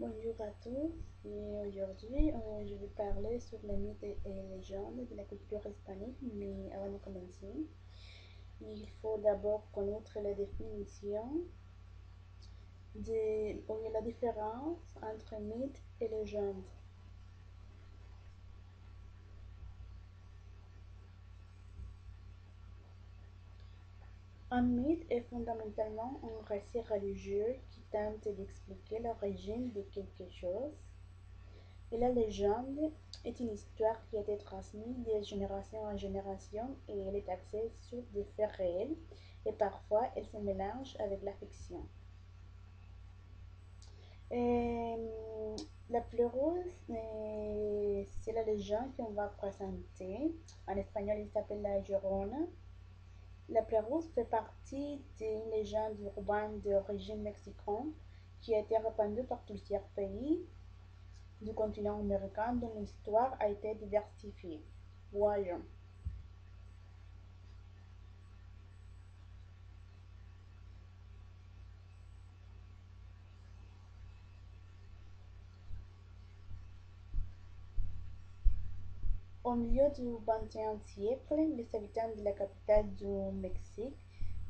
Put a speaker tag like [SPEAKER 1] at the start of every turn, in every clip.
[SPEAKER 1] Bonjour à tous, et aujourd'hui je vais parler sur les mythes et légendes de la culture hispanique, mais avant de commencer, il faut d'abord connaître la définition ou la différence entre mythe et légende. Un mythe est fondamentalement un récit religieux qui tente d'expliquer l'origine de quelque chose. Et la légende est une histoire qui a été transmise de génération en génération et elle est axée sur des faits réels et parfois elle se mélange avec la fiction. Et, la plus rose, c'est la légende qu'on va présenter. En espagnol, il s'appelle la Llorona. La Pérouse fait partie d'une légende urbaine d'origine mexicaine qui a été répandue par plusieurs pays du continent américain dont l'histoire a été diversifiée. Voyons. Au milieu du XXe siècle, les habitants de la capitale du Mexique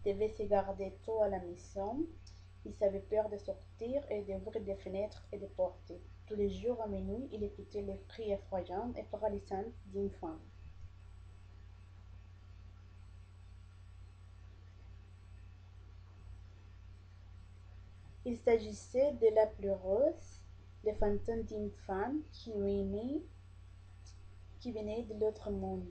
[SPEAKER 1] devaient se garder tôt à la maison. Ils avaient peur de sortir et d'ouvrir des fenêtres et des portes. Tous les jours à minuit, ils écoutaient les cris effrayants et paralysants d'une femme. Il s'agissait de la plus rose, le fantôme d'une femme qui venait de l'autre monde.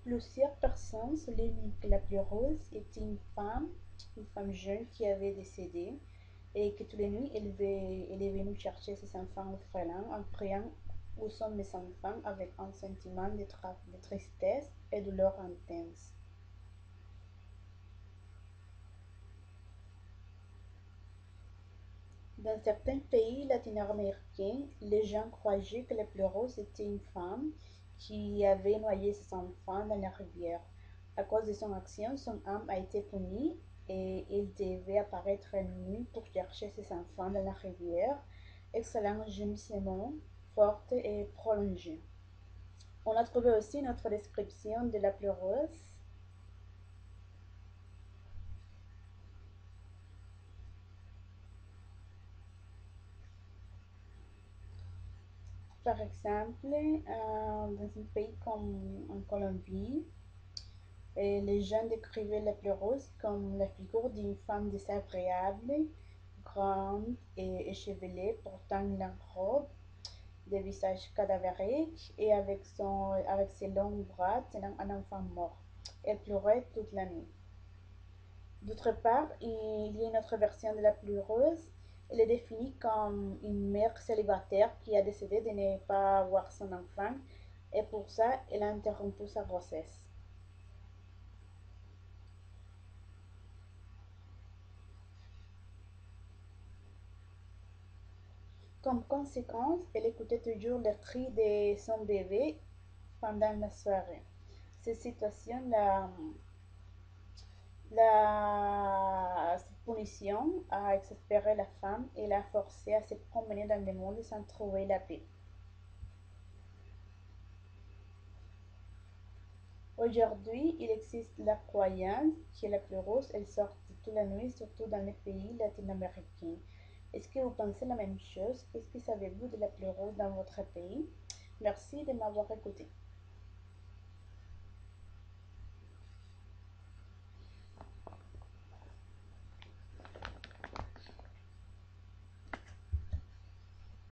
[SPEAKER 1] Plusieurs personnes soulignent que la plus rose était une femme jeune qui avait décédé et que toutes les nuits elle est venue chercher ses enfants orphelins en priant où sont mes enfants avec un sentiment de tristesse et de douleur intense. Dans certains pays latino-américains, les gens croyaient que la plus rose était une femme qui avait noyé ses enfants dans la rivière. À cause de son action, son âme a été punie et il devait apparaître la nuit pour chercher ses enfants dans la rivière, exhalant un gémissement fort et prolongé. On a trouvé aussi notre description de la plus rose. Par exemple, dans un pays comme en Colombie, et les gens décrivaient la plus rose comme la figure d'une femme désagréable, grande et échevelée, portant une longue robe, de visage cadavérique et avec ses longs bras tenant un enfant mort. Elle pleurait toute la nuit. D'autre part, il y a une autre version de la plus rose. Elle est définie comme une mère célibataire qui a décidé de ne pas avoir son enfant et pour ça, elle a interrompu sa grossesse. Comme conséquence, elle écoutait toujours le cri de son bébé pendant la soirée. Cette situation, cette punition a exaspéré la femme et l'a forcée à se promener dans le monde sans trouver la paix. Aujourd'hui, il existe la croyance que la plus rose, elle sort toute la nuit, surtout dans les pays latino-américains. Est-ce que vous pensez la même chose? Qu'est-ce que savez-vous de la plus rose dans votre pays? Merci de m'avoir écouté.